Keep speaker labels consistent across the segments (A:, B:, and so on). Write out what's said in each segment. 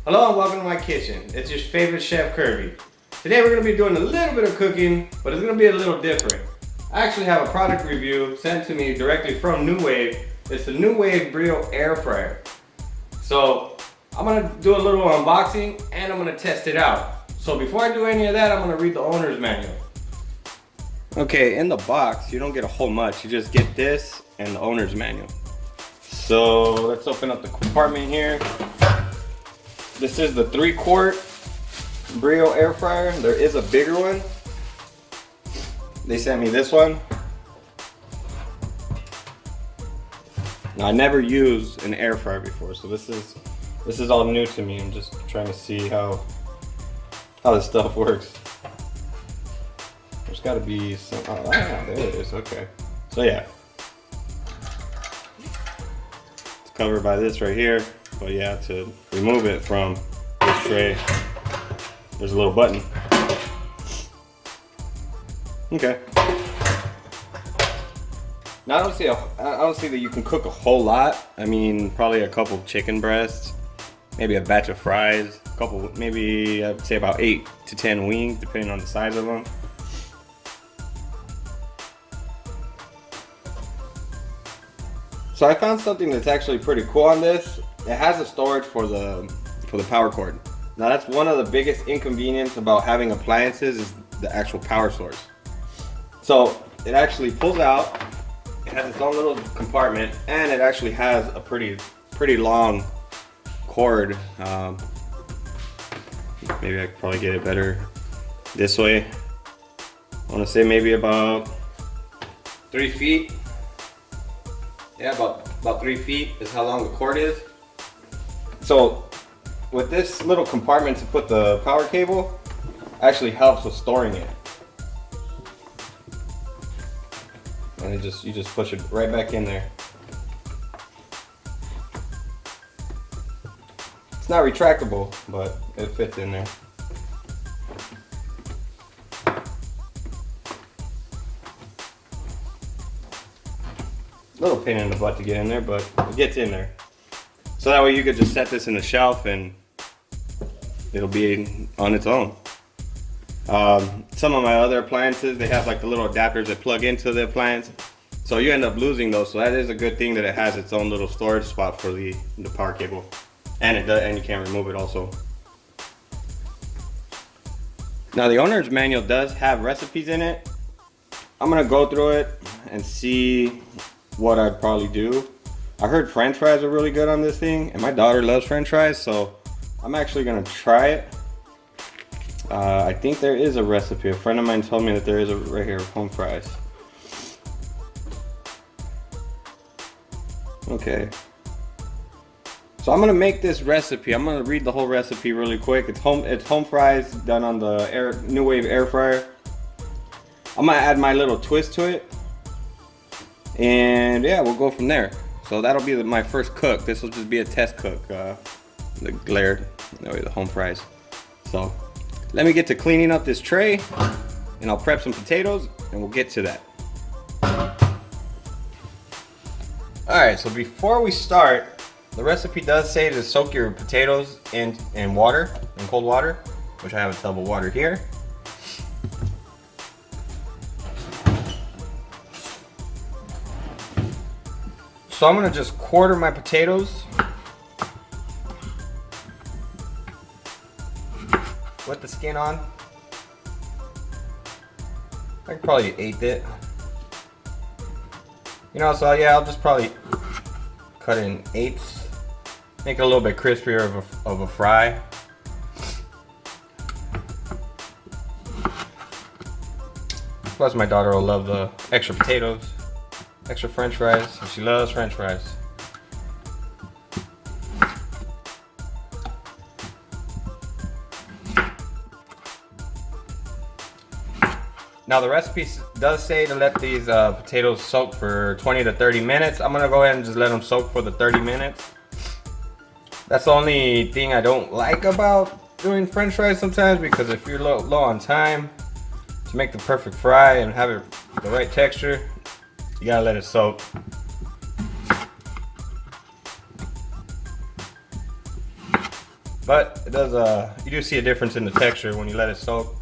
A: Hello and welcome to my kitchen. It's your favorite chef, Kirby. Today we're going to be doing a little bit of cooking, but it's going to be a little different. I actually have a product review sent to me directly from Nuwave. It's the Nuwave Brio air fryer. So I'm going to do a little unboxing and I'm going to test it out. So before I do any of that, I'm going to read the owner's manual. Okay, in the box you don't get a whole much. You just get this and the owner's manual. So let's open up the compartment here. This is the 3-quart Brio air fryer. There is a bigger one. They sent me this one. Now, I never used an air fryer before, so this is all new to me. I'm just trying to see how this stuff works. There's got to be some. Oh, there it is. Okay. So yeah, it's covered by this right here. But yeah, to remove it from this tray, there's a little button. Okay. Now I don't see that you can cook a whole lot. I mean, probably a couple chicken breasts, maybe a batch of fries, a couple, maybe I'd say about 8 to 10 wings, depending on the size of them. So I found something that's actually pretty cool on this. It has a storage for the power cord. Now that's one of the biggest inconveniences about having appliances is the actual power source. So it actually pulls out, it has its own little compartment, and it actually has a pretty long cord. Maybe I could probably get it better this way. I want to say maybe about 3 feet. Yeah, about 3 feet is how long the cord is. So with this little compartment to put the power cable, actually helps with storing it. And you just push it right back in there. It's not retractable, but it fits in there. Little pain in the butt to get in there, but it gets in there. So that way you could just set this in the shelf and it'll be on its own. Some of my other appliances, they have like the little adapters that plug into the appliance. So you end up losing those. So that is a good thing that it has its own little storage spot for the power cable. And you can remove it also. Now the owner's manual does have recipes in it. I'm gonna go through it and see what I'd probably do. I heard French fries are really good on this thing, and my daughter loves French fries, so I'm actually gonna try it. I think there is a recipe. A friend of mine told me that there is a right here, home fries. Okay. So I'm gonna make this recipe. I'm gonna read the whole recipe really quick. It's home fries done on the Nuwave air fryer. I'm gonna add my little twist to it. And yeah, we'll go from there. So that'll be my first cook. This will just be a test cook. The glared, the home fries. So let me get to cleaning up this tray and I'll prep some potatoes and we'll get to that. Alright, so before we start, the recipe does say to soak your potatoes in water, in cold water, which I have a tub of water here. So I'm gonna just quarter my potatoes. With the skin on. I could probably 1/8 it. You know, so yeah, I'll just probably cut it in 1/8. Make it a little bit crispier of a fry. Plus my daughter will love the extra potatoes. Extra French fries, and she loves French fries. Now the recipe does say to let these potatoes soak for 20 to 30 minutes. I'm gonna go ahead and just let them soak for the 30 minutes. That's the only thing I don't like about doing French fries sometimes, because if you're low on time to make the perfect fry and have it the right texture, you gotta let it soak. But it does, you do see a difference in the texture when you let it soak.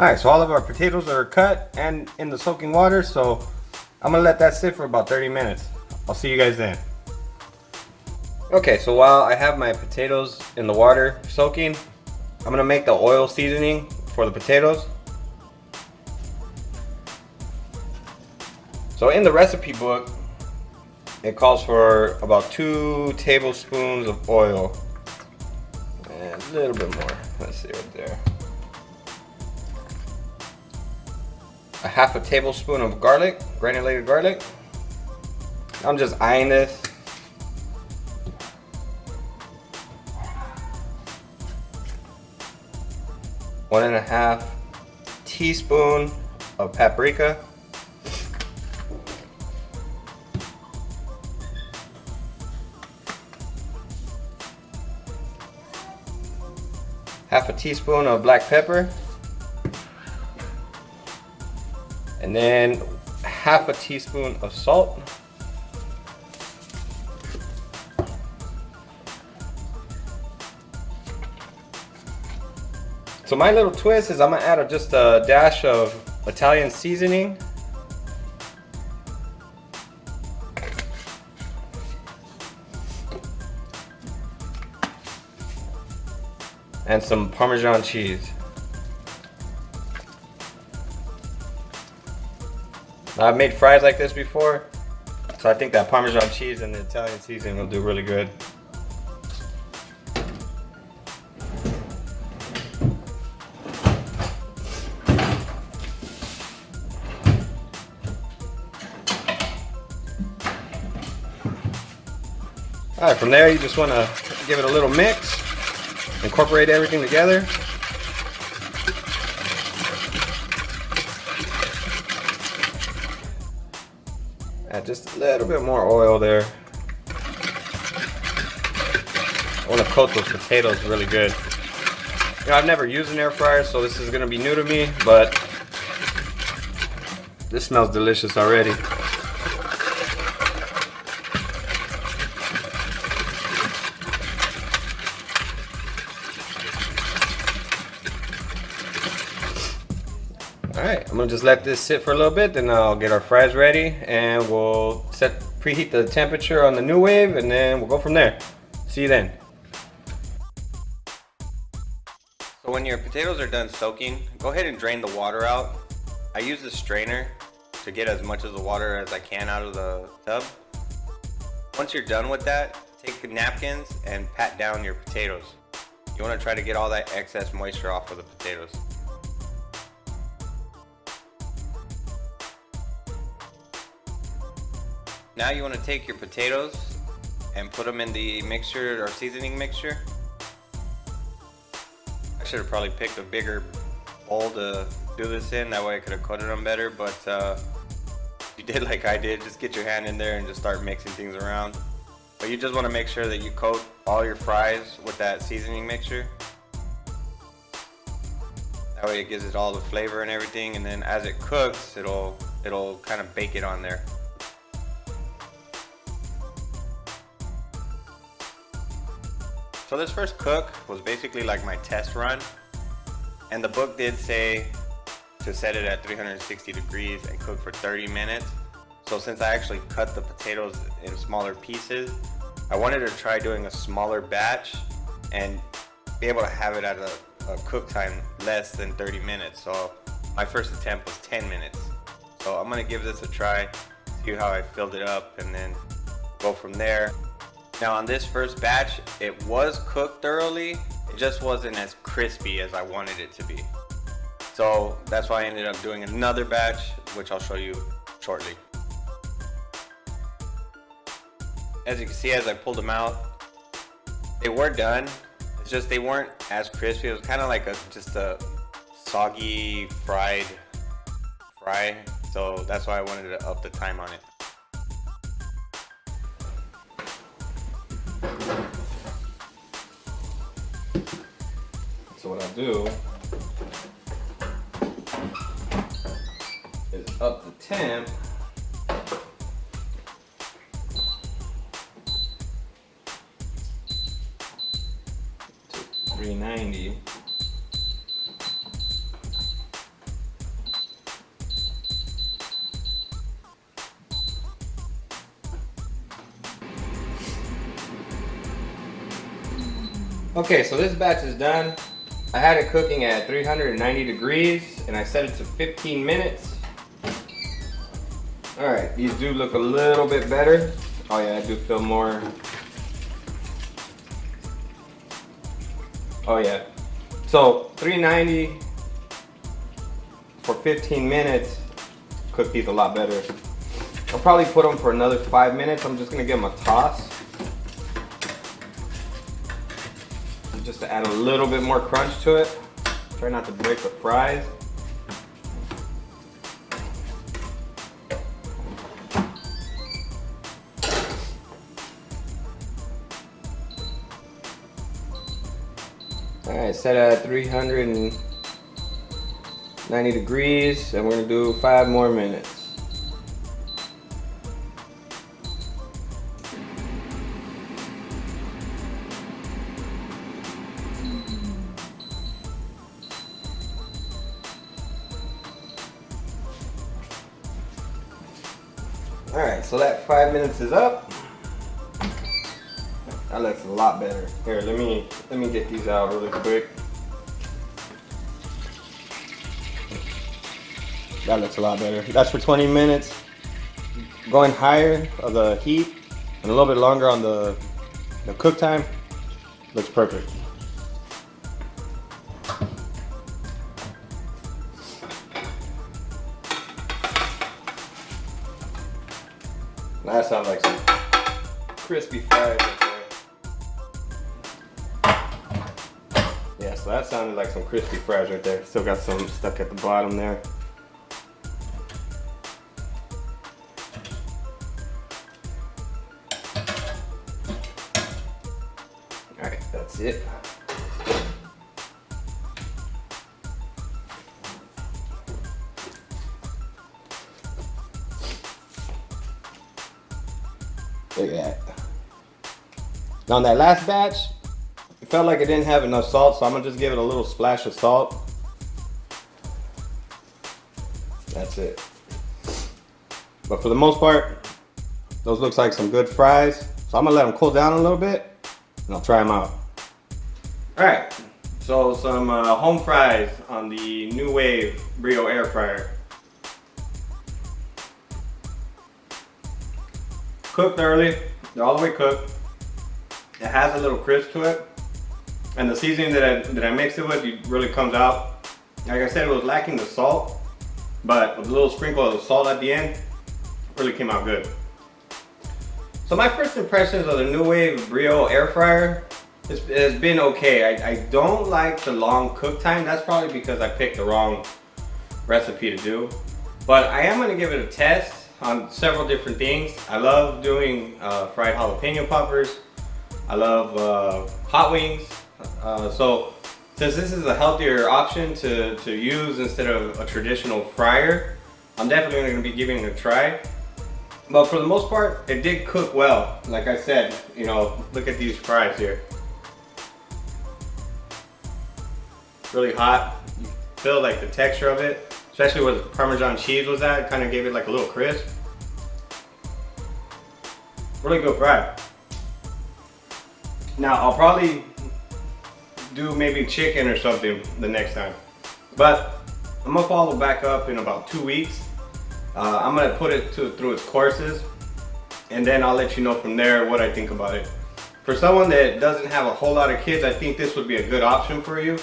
A: Alright, so all of our potatoes are cut and in the soaking water, so I'm gonna let that sit for about 30 minutes. I'll see you guys then. Okay, so while I have my potatoes in the water soaking, I'm gonna make the oil seasoning for the potatoes. So in the recipe book, it calls for about 2 tablespoons of oil. And a little bit more, let's see right there. A half a tablespoon of garlic, granulated garlic. I'm just eyeing this. 1.5 teaspoon of paprika. Half a teaspoon of black pepper. And then half a teaspoon of salt. So my little twist is I'm gonna add just a dash of Italian seasoning. And some Parmesan cheese. Now, I've made fries like this before, so I think that Parmesan cheese and the Italian seasoning will do really good. Alright, from there you just want to give it a little mix, incorporate everything together. Add just a little bit more oil there. I want to coat those potatoes really good. You know, I've never used an air fryer, so this is going to be new to me, but this smells delicious already. Alright, I'm gonna just let this sit for a little bit, then I'll get our fries ready and we'll preheat the temperature on the Nuwave and then we'll go from there. See you then. So when your potatoes are done soaking, go ahead and drain the water out. I use the strainer to get as much of the water as I can out of the tub. Once you're done with that, take napkins and pat down your potatoes. You want to try to get all that excess moisture off of the potatoes. Now you want to take your potatoes and put them in the mixture or seasoning mixture. I should have probably picked a bigger bowl to do this in, that way I could have coated them better, but if you did like I did, just get your hand in there and just start mixing things around. But you just want to make sure that you coat all your fries with that seasoning mixture. That way it gives it all the flavor and everything, and then as it cooks, it'll kind of bake it on there. So this first cook was basically like my test run, and the book did say to set it at 360 degrees and cook for 30 minutes. So since I actually cut the potatoes in smaller pieces, I wanted to try doing a smaller batch and be able to have it at a cook time less than 30 minutes. So my first attempt was 10 minutes. So I'm gonna give this a try, see how I filled it up, and then go from there. Now on this first batch, it was cooked thoroughly, it just wasn't as crispy as I wanted it to be. So that's why I ended up doing another batch, which I'll show you shortly.
B: As you can see, as I pulled them out, they were done. It's just they weren't as crispy. It was kind of like just a soggy fried fry. So that's why I wanted to up the time on it.
A: So what I'll do is up the temp to 390. Okay, so this batch is done. I had it cooking at 390 degrees and I set it to 15 minutes. All right, these do look a little bit better. Oh yeah, I do feel more. Oh yeah. So 390 for 15 minutes, cook these a lot better. I'll probably put them for another 5 minutes. I'm just gonna give them a toss. Just to add a little bit more crunch to it. Try not to break the fries. Alright, set at 390 degrees and we're gonna do 5 more minutes. Alright, so that 5 minutes is up. That looks a lot better. Here, let me get these out really quick. That looks a lot better. That's for 20 minutes. Going higher of the heat and a little bit longer on the cook time. Looks perfect. That sounds like some crispy fries right there. Yeah, so that sounded like some crispy fries right there. Still got some stuck at the bottom there. Alright, that's it. Look at that. Now on that last batch, it felt like it didn't have enough salt, so I'm gonna just give it a little splash of salt. That's it. But for the most part, those looks like some good fries. So I'm gonna let them cool down a little bit and I'll try them out. All right, so some home fries on the Nuwave Brio air fryer. Cooked early, they're all the way cooked. It has a little crisp to it. And the seasoning that I mixed it with really comes out. Like I said, it was lacking the salt, but with a little sprinkle of salt at the end, really came out good. So my first impressions of the Nuwave Brio air fryer has been okay. I don't like the long cook time. That's probably because I picked the wrong recipe to do. But I am gonna give it a test on several different things. I love doing fried jalapeno poppers. I love hot wings. So since this is a healthier option to use instead of a traditional fryer, I'm definitely going to be giving it a try. But for the most part, it did cook well. Like I said, you know, look at these fries here. Really hot. You feel like the texture of it, especially where the Parmesan cheese was at, kind of gave it like a little crisp. Really good fry. Now I'll probably do maybe chicken or something the next time, but I'm gonna follow back up in about 2 weeks. I'm gonna put it through its courses, and then I'll let you know from there what I think about it. For someone that doesn't have a whole lot of kids, I think this would be a good option for you.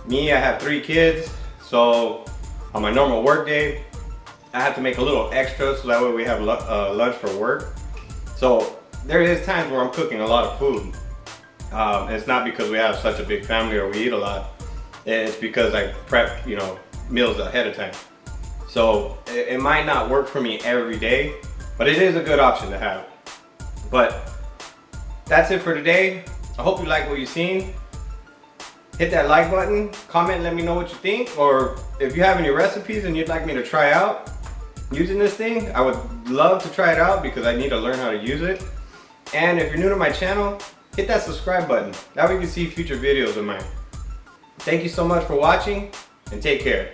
A: Me, I have 3 kids, so on my normal work day, I have to make a little extra so that way we have lunch for work. So there is times where I'm cooking a lot of food. It's not because we have such a big family or we eat a lot. It's because I prep, you know, meals ahead of time. So it might not work for me every day, but it is a good option to have. But that's it for today. I hope you like what you've seen. Hit that like button, comment, let me know what you think, or if you have any recipes and you'd like me to try out using this thing, I would love to try it out because I need to learn how to use it. And if you're new to my channel, hit that subscribe button. That way you can see future videos of mine. Thank you so much for watching and take care.